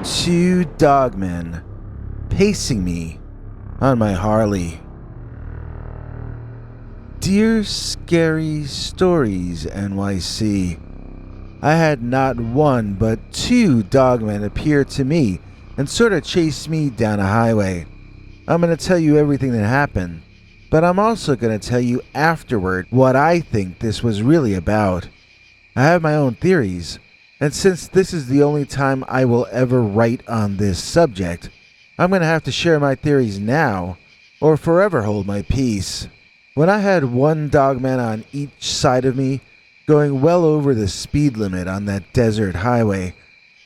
Two dogmen pacing me on my Harley. Dear Scary Stories NYC, I had not one but two dogmen appear to me and sort of chase me down a highway. I'm going to tell you everything that happened, but I'm also going to tell you afterward what I think this was really about. I have my own theories, and since this is the only time I will ever write on this subject, I'm going to have to share my theories now, or forever hold my peace. When I had one dogman on each side of me, going well over the speed limit on that desert highway,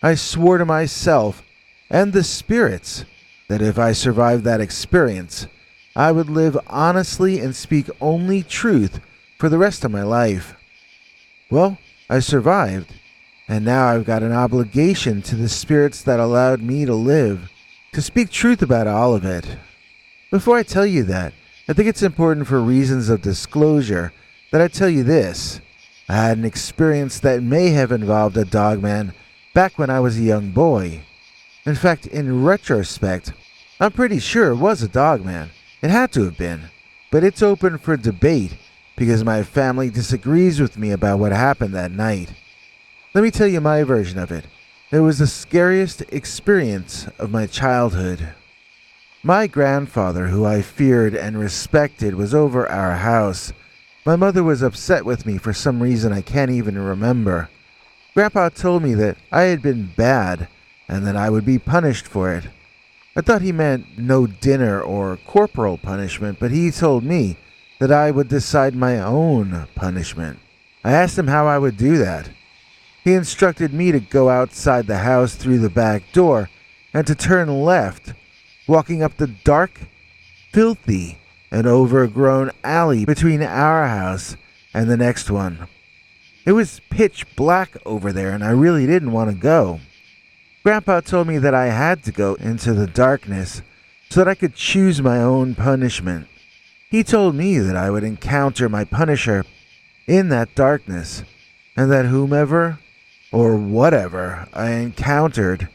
I swore to myself and the spirits that if I survived that experience, I would live honestly and speak only truth for the rest of my life. Well, I survived, and now I've got an obligation to the spirits that allowed me to live, to speak truth about all of it. Before I tell you that, I think it's important for reasons of disclosure that I tell you this. I had an experience that may have involved a dogman back when I was a young boy. In fact, in retrospect, I'm pretty sure it was a dogman. It had to have been. But it's open for debate because my family disagrees with me about what happened that night. Let me tell you my version of it. It was the scariest experience of my childhood. My grandfather, who I feared and respected, was over our house. My mother was upset with me for some reason I can't even remember. Grandpa told me that I had been bad and that I would be punished for it. I thought he meant no dinner or corporal punishment, but he told me that I would decide my own punishment. I asked him how I would do that. He instructed me to go outside the house through the back door and to turn left, walking up the dark, filthy, and overgrown alley between our house and the next one. It was pitch black over there and I really didn't want to go. Grandpa told me that I had to go into the darkness so that I could choose my own punishment. He told me that I would encounter my punisher in that darkness, and that whomever or whatever I encountered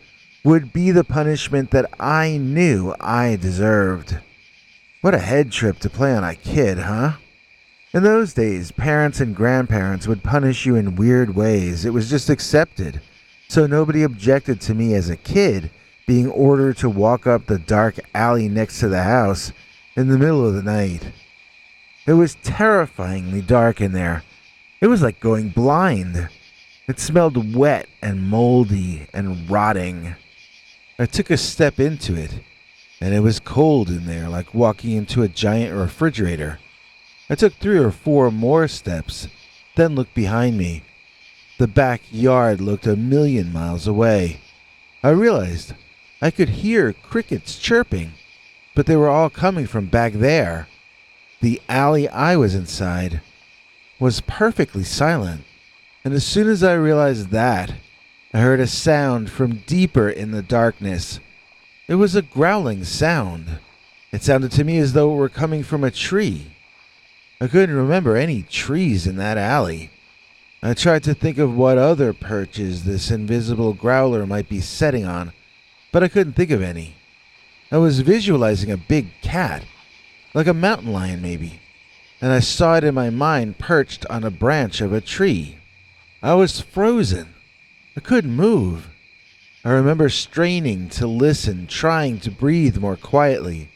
would be the punishment that I knew I deserved. What a head trip to play on a kid, huh? In those days, parents and grandparents would punish you in weird ways. It was just accepted. So nobody objected to me as a kid being ordered to walk up the dark alley next to the house in the middle of the night. It was terrifyingly dark in there. It was like going blind. It smelled wet and moldy and rotting. I took a step into it, and it was cold in there, like walking into a giant refrigerator. I took 3 or 4 more steps, then looked behind me. The backyard looked a million miles away. I realized I could hear crickets chirping, but they were all coming from back there. The alley I was inside was perfectly silent, and as soon as I realized that, I heard a sound from deeper in the darkness. It was a growling sound. It sounded to me as though it were coming from a tree. I couldn't remember any trees in that alley. I tried to think of what other perches this invisible growler might be setting on, but I couldn't think of any. I was visualizing a big cat, like a mountain lion maybe, and I saw it in my mind perched on a branch of a tree. I was frozen. I couldn't move. I remember straining to listen, trying to breathe more quietly.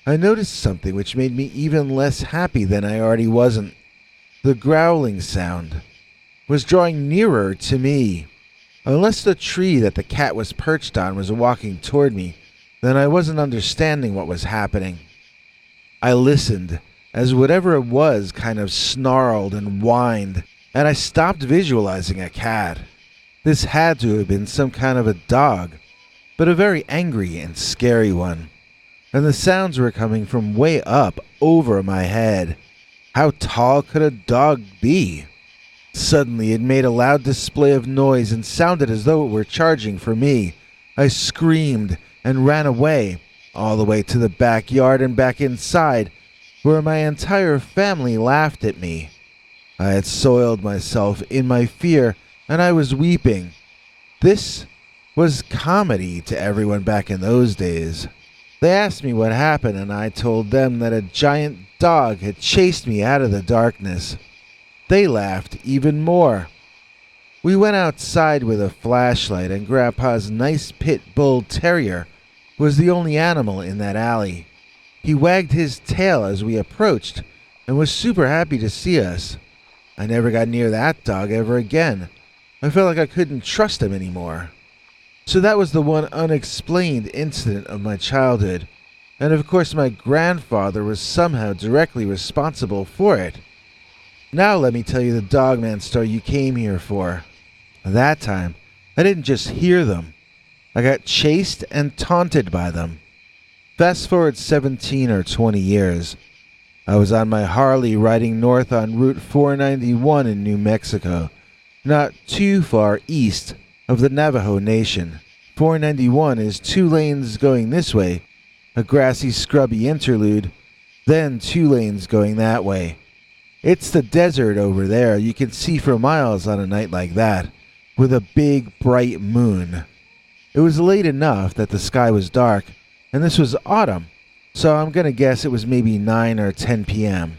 I noticed something which made me even less happy than I already wasn't. The growling sound was drawing nearer to me. Unless the tree that the cat was perched on was walking toward me, then I wasn't understanding what was happening. I listened as whatever it was kind of snarled and whined, and I stopped visualizing a cat. This had to have been some kind of a dog, but a very angry and scary one. And the sounds were coming from way up over my head. How tall could a dog be? Suddenly it made a loud display of noise and sounded as though it were charging for me. I screamed and ran away, all the way to the backyard and back inside, where my entire family laughed at me. I had soiled myself in my fear, and I was weeping. This was comedy to everyone back in those days. They asked me what happened, and I told them that a giant dog had chased me out of the darkness. They laughed even more. We went outside with a flashlight, and Grandpa's nice pit bull terrier was the only animal in that alley. He wagged his tail as we approached and was super happy to see us. I never got near that dog ever again. I felt like I couldn't trust him anymore. So that was the one unexplained incident of my childhood, and of course my grandfather was somehow directly responsible for it. Now let me tell you the Dogman story you came here for. That time, I didn't just hear them. I got chased and taunted by them. Fast forward 17 or 20 years. I was on my Harley riding north on Route 491 in New Mexico, not too far east of the Navajo Nation. 491 is 2 lanes going this way, a grassy, scrubby interlude, then 2 lanes going that way. It's the desert over there. You can see for miles on a night like that, with a big, bright moon. It was late enough that the sky was dark, and this was autumn, so I'm gonna guess it was maybe 9 or 10 p.m.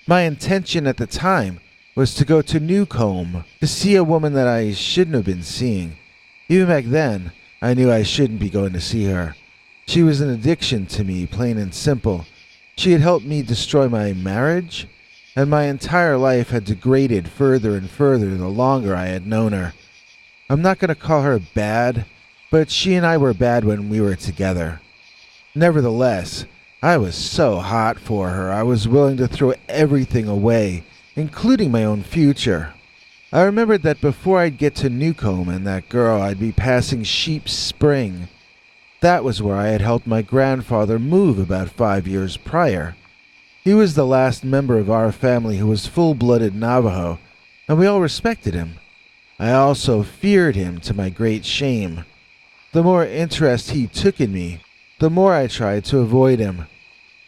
My intention at the time was to go to Newcomb to see a woman that I shouldn't have been seeing. Even back then, I knew I shouldn't be going to see her. She was an addiction to me, plain and simple. She had helped me destroy my marriage, and my entire life had degraded further and further the longer I had known her. I'm not going to call her bad, but she and I were bad when we were together. Nevertheless, I was so hot for her, I was willing to throw everything away, including my own future. I remembered that before I'd get to Newcomb and that girl, I'd be passing Sheep Spring. That was where I had helped my grandfather move about 5 years prior. He was the last member of our family who was full-blooded Navajo, and we all respected him. I also feared him to my great shame. The more interest he took in me, the more I tried to avoid him.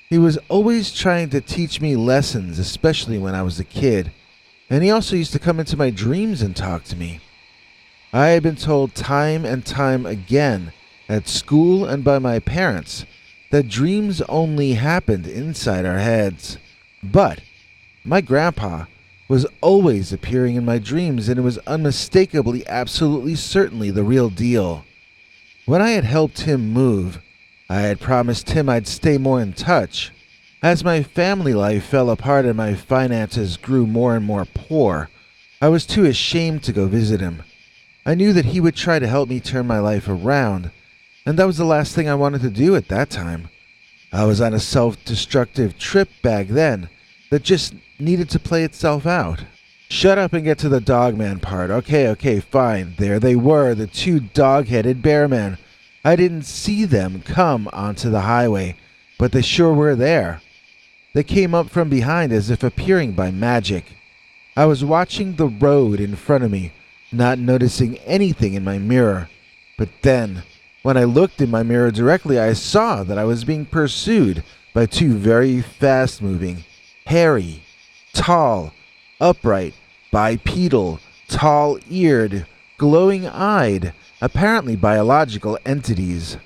He was always trying to teach me lessons, especially when I was a kid. And he also used to come into my dreams and talk to me. I had been told time and time again, at school and by my parents, that dreams only happened inside our heads. But my grandpa was always appearing in my dreams, and it was unmistakably, absolutely certainly the real deal. When I had helped him move, I had promised him I'd stay more in touch. As my family life fell apart and my finances grew more and more poor, I was too ashamed to go visit him. I knew that he would try to help me turn my life around, and that was the last thing I wanted to do at that time. I was on a self-destructive trip back then that just needed to play itself out. Shut up and get to the dogman part. Okay, fine. There they were, the 2 dog-headed bearmen. I didn't see them come onto the highway, but they sure were there. They came up from behind as if appearing by magic. I was watching the road in front of me, not noticing anything in my mirror. But then, when I looked in my mirror directly, I saw that I was being pursued by 2 very fast-moving, hairy, tall, upright, bipedal, tall-eared, glowing-eyed, apparently biological entities.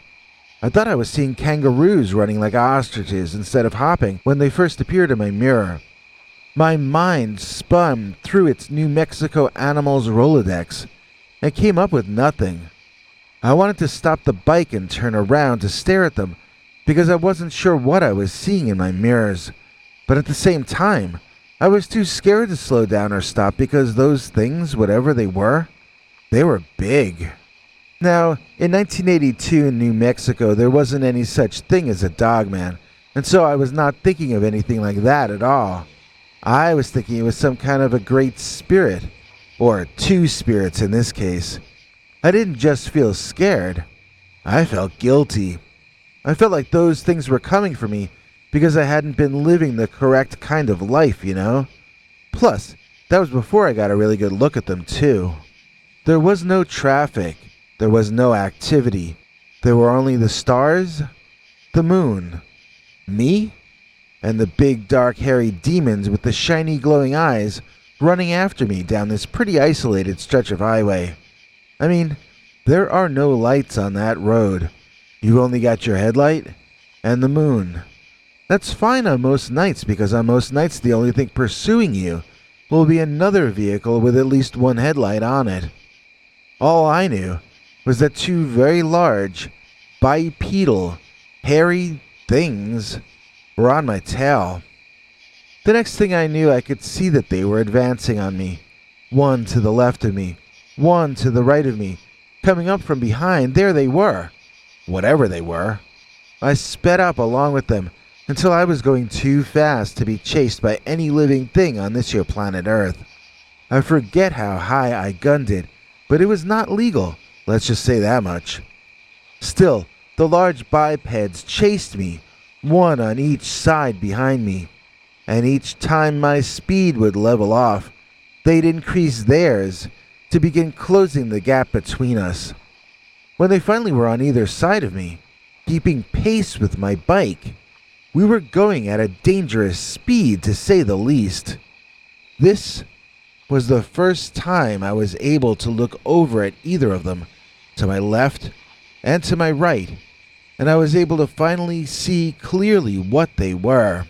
I thought I was seeing kangaroos running like ostriches instead of hopping when they first appeared in my mirror. My mind spun through its New Mexico Animals Rolodex and came up with nothing. I wanted to stop the bike and turn around to stare at them because I wasn't sure what I was seeing in my mirrors. But at the same time, I was too scared to slow down or stop because those things, whatever they were big. Now, in 1982 in New Mexico, there wasn't any such thing as a dogman, and so I was not thinking of anything like that at all. I was thinking it was some kind of a great spirit, or 2 spirits in this case. I didn't just feel scared, I felt guilty. I felt like those things were coming for me because I hadn't been living the correct kind of life, you know? Plus, that was before I got a really good look at them too. There was no traffic. There was no activity. There were only the stars, the moon, me, and the big dark hairy demons with the shiny glowing eyes running after me down this pretty isolated stretch of highway. I mean, There are no lights on that road. You've only got your headlight and the moon. That's fine on most nights because on most nights the only thing pursuing you will be another vehicle with at least one headlight on it. All I knew was that two very large, bipedal, hairy things were on my tail. The next thing I knew, I could see that they were advancing on me. One to the left of me, one to the right of me. Coming up from behind, there they were. Whatever they were. I sped up along with them until I was going too fast to be chased by any living thing on this here planet Earth. I forget how high I gunned it, but it was not legal, let's just say that much. Still, the large bipeds chased me, one on each side behind me, and each time my speed would level off, they'd increase theirs to begin closing the gap between us. When they finally were on either side of me, keeping pace with my bike, we were going at a dangerous speed to say the least. This was the first time I was able to look over at either of them, to my left and to my right, and I was able to finally see clearly what they were.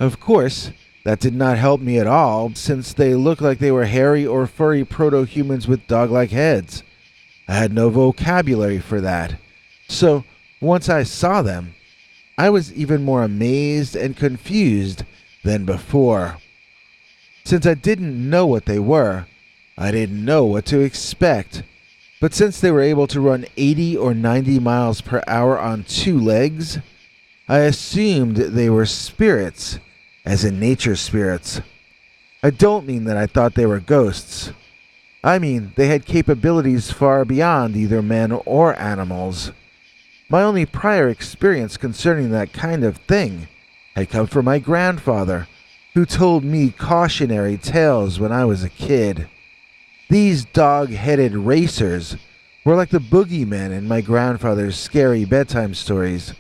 Of course, that did not help me at all, since they looked like they were hairy or furry proto-humans with dog-like heads. I had no vocabulary for that, so once I saw them, I was even more amazed and confused than before. Since I didn't know what they were, I didn't know what to expect. But since they were able to run 80 or 90 miles per hour on two legs, I assumed they were spirits, as in nature spirits. I don't mean that I thought they were ghosts. I mean they had capabilities far beyond either men or animals. My only prior experience concerning that kind of thing had come from my grandfather, who told me cautionary tales when I was a kid. These dog-headed racers were like the boogeymen in my grandfather's scary bedtime stories.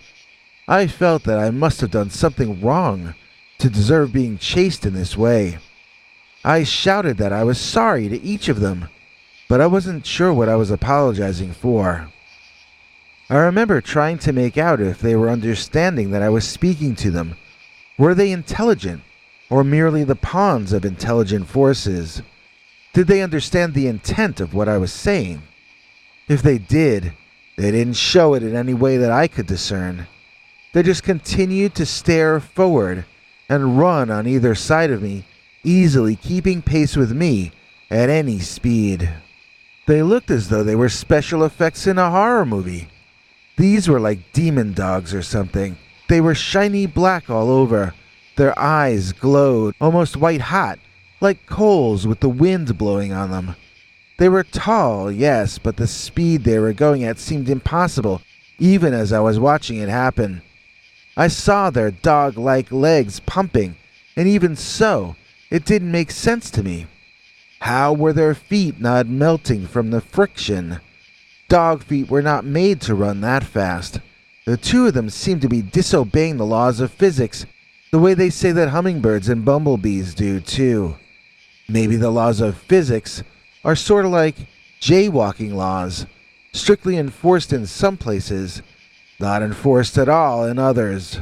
I felt that I must have done something wrong to deserve being chased in this way. I shouted that I was sorry to each of them, but I wasn't sure what I was apologizing for. I remember trying to make out if they were understanding that I was speaking to them. Were they intelligent, or merely the pawns of intelligent forces? Did they understand the intent of what I was saying? If they did, they didn't show it in any way that I could discern. They just continued to stare forward and run on either side of me, easily keeping pace with me at any speed. They looked as though they were special effects in a horror movie. These were like demon dogs or something. They were shiny black all over. Their eyes glowed almost white hot, like coals with the wind blowing on them. They were tall, yes, but the speed they were going at seemed impossible, even as I was watching it happen. I saw their dog-like legs pumping, and even so, it didn't make sense to me. How were their feet not melting from the friction? Dog feet were not made to run that fast. The two of them seemed to be disobeying the laws of physics, the way they say that hummingbirds and bumblebees do, too. Maybe the laws of physics are sort of like jaywalking laws, strictly enforced in some places, not enforced at all in others.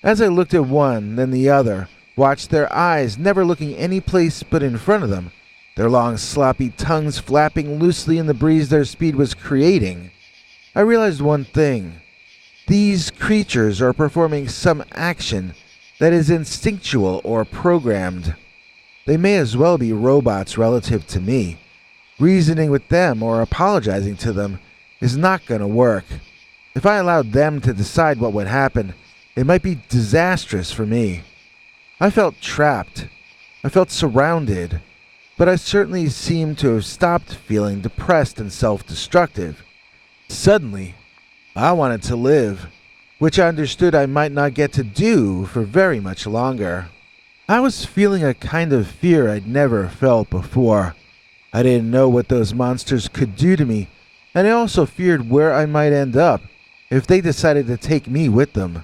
As I looked at one, then the other, watched their eyes never looking any place but in front of them, their long sloppy tongues flapping loosely in the breeze their speed was creating, I realized one thing. These creatures are performing some action that is instinctual or programmed. They may as well be robots relative to me. Reasoning with them or apologizing to them is not going to work. If I allowed them to decide what would happen, it might be disastrous for me. I felt trapped. I felt surrounded. But I certainly seemed to have stopped feeling depressed and self-destructive. Suddenly, I wanted to live, which I understood I might not get to do for very much longer. I was feeling a kind of fear I'd never felt before. I didn't know what those monsters could do to me, and I also feared where I might end up if they decided to take me with them.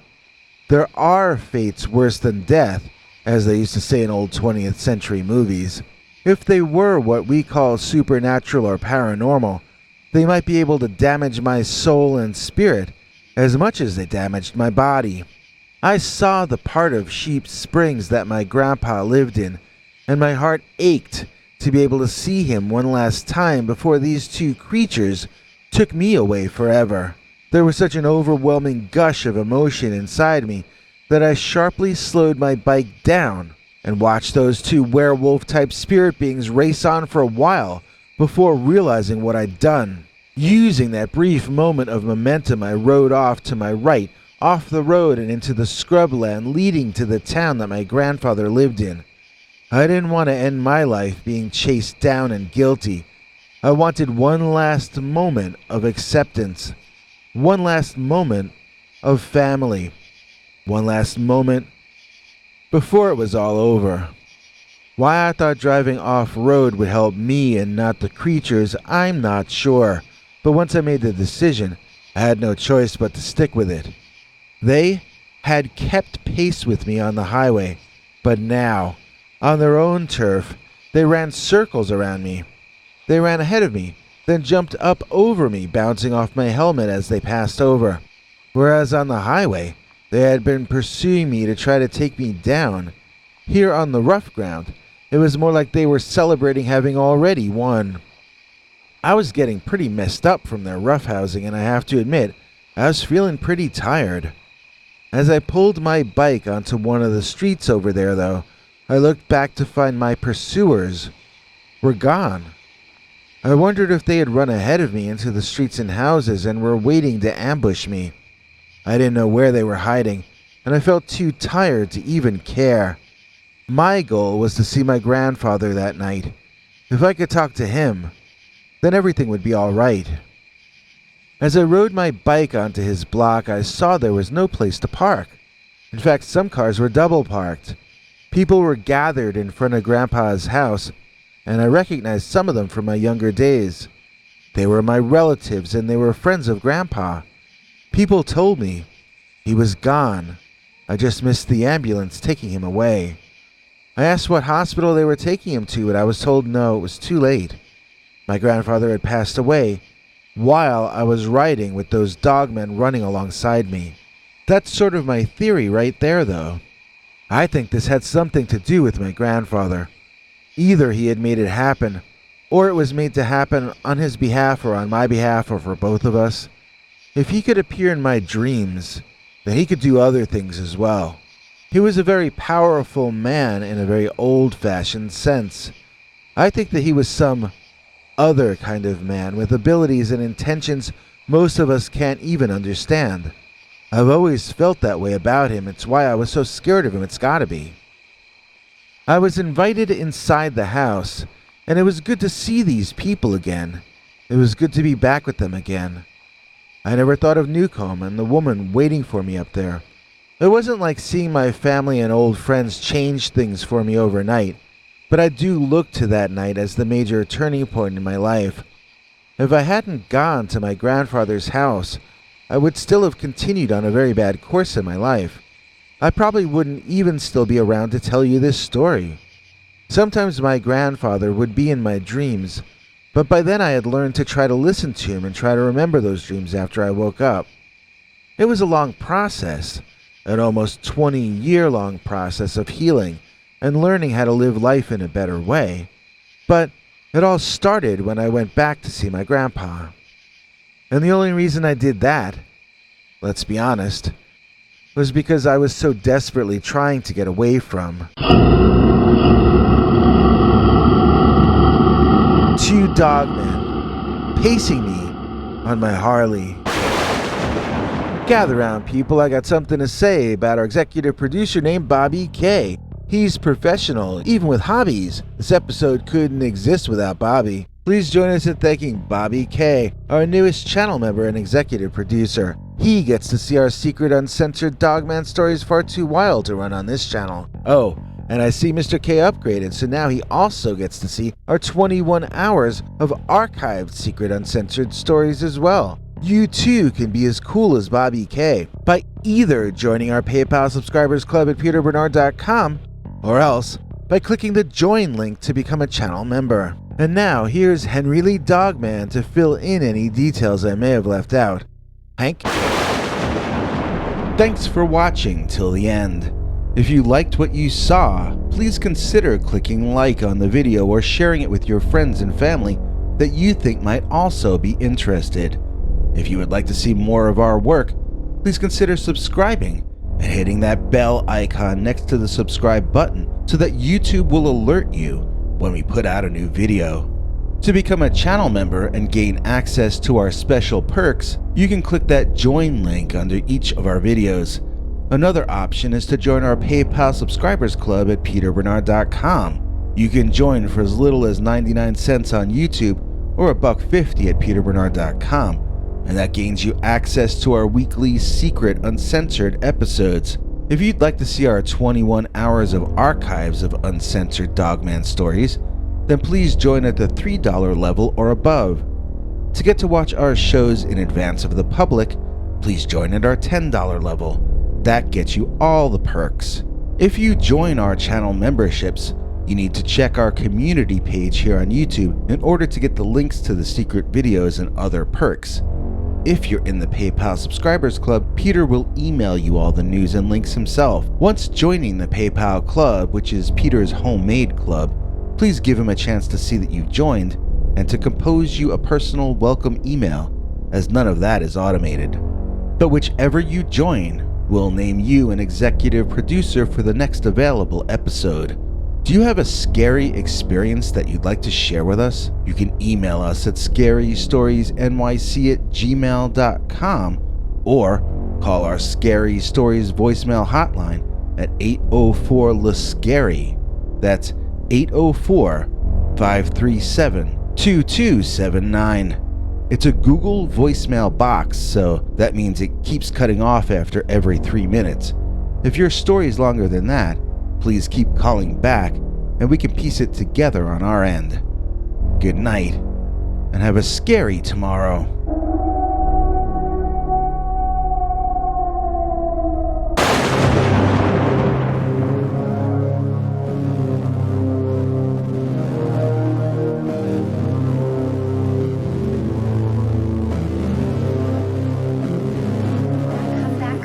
There are fates worse than death, as they used to say in old 20th century movies. If they were what we call supernatural or paranormal, They might be able to damage my soul and spirit as much as they damaged my body. I saw the part of Sheep Springs that my grandpa lived in, and my heart ached to be able to see him one last time before these two creatures took me away forever. There was such an overwhelming gush of emotion inside me that I sharply slowed my bike down and watched those two werewolf-type spirit beings race on for a while before realizing what I'd done. Using that brief moment of momentum, I rode off to my right, off the road and into the scrubland leading to the town that my grandfather lived in. I didn't want to end my life being chased down and guilty. I wanted one last moment of acceptance, one last moment of family, one last moment before it was all over. Why I thought driving off-road would help me and not the creatures, I'm not sure. But once I made the decision, I had no choice but to stick with it. They had kept pace with me on the highway, but now, on their own turf, they ran circles around me. They ran ahead of me, then jumped up over me, bouncing off my helmet as they passed over. Whereas on the highway, they had been pursuing me to try to take me down. Here on the rough ground, it was more like they were celebrating having already won. I was getting pretty messed up from their roughhousing, and I have to admit, I was feeling pretty tired. As I pulled my bike onto one of the streets over there, though, I looked back to find my pursuers were gone. I wondered if they had run ahead of me into the streets and houses and were waiting to ambush me. I didn't know where they were hiding, and I felt too tired to even care. My goal was to see my grandfather that night. If I could talk to him, then everything would be all right. As I rode my bike onto his block, I saw there was no place to park. In fact, some cars were double parked. People were gathered in front of Grandpa's house, and I recognized some of them from my younger days. They were my relatives, and they were friends of Grandpa. People told me he was gone. I just missed the ambulance taking him away. I asked what hospital they were taking him to, and I was told no, it was too late. My grandfather had passed away while I was riding with those dogmen running alongside me. That's sort of my theory right there, though. I think this had something to do with my grandfather. Either he had made it happen, or it was made to happen on his behalf or on my behalf or for both of us. If he could appear in my dreams, then he could do other things as well. He was a very powerful man in a very old-fashioned sense. I think that he was some other kind of man with abilities and intentions most of us can't even understand. I've always felt that way about him. It's why I was so scared of him. It's gotta be. I was invited inside the house, and it was good to see these people again. It was good to be back with them again. I never thought of Newcomb and the woman waiting for me up there. It wasn't like seeing my family and old friends change things for me overnight, but I do look to that night as the major turning point in my life. If I hadn't gone to my grandfather's house, I would still have continued on a very bad course in my life. I probably wouldn't even still be around to tell you this story. Sometimes my grandfather would be in my dreams, but by then I had learned to try to listen to him and try to remember those dreams after I woke up. It was a long process, an almost 20-year-long process of healing and learning how to live life in a better way. But it all started when I went back to see my grandpa. And the only reason I did that, let's be honest, was because I was so desperately trying to get away from two dogmen pacing me on my Harley. Gather round, people. I got something to say about our executive producer named Bobby K. He's professional, even with hobbies. This episode couldn't exist without Bobby. Please join us in thanking Bobby K, our newest channel member and executive producer. He gets to see our secret uncensored Dogman stories far too wild to run on this channel. Oh, and I see Mr. K upgraded, so now he also gets to see our 21 hours of archived secret uncensored stories as well. You too can be as cool as Bobby K by either joining our PayPal subscribers club at peterbernard.com or else by clicking the join link to become a channel member. And now, here's Henry Lee Dogman to fill in any details I may have left out. Hank? Thanks for watching till the end. If you liked what you saw, please consider clicking like on the video or sharing it with your friends and family that you think might also be interested. If you would like to see more of our work, please consider subscribing and hitting that bell icon next to the subscribe button so that YouTube will alert you when we put out a new video. To become a channel member and gain access to our special perks, you can click that join link under each of our videos. Another option is to join our PayPal subscribers club at peterbernard.com. You can join for as little as 99 cents on YouTube or $1.50 at peterbernard.com, and that gains you access to our weekly secret uncensored episodes. If you'd like to see our 21 hours of archives of uncensored Dogman stories, then please join at the $3 level or above. To get to watch our shows in advance of the public, please join at our $10 level. That gets you all the perks. If you join our channel memberships, you need to check our community page here on YouTube in order to get the links to the secret videos and other perks. If you're in the PayPal subscribers club, Peter will email you all the news and links himself. Once joining the PayPal club, which is Peter's homemade club, please give him a chance to see that you've joined and to compose you a personal welcome email, as none of that is automated. But whichever you join, we'll name you an executive producer for the next available episode. Do you have a scary experience that you'd like to share with us? You can email us at scarystoriesnyc@gmail.com or call our Scary Stories voicemail hotline at 804-LA-SCARY. That's 804-537-2279. It's a Google voicemail box, so that means it keeps cutting off after every 3 minutes. If your story is longer than that, please keep calling back and we can piece it together on our end. Good night, and have a scary tomorrow.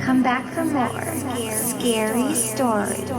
Come back for more scary stories.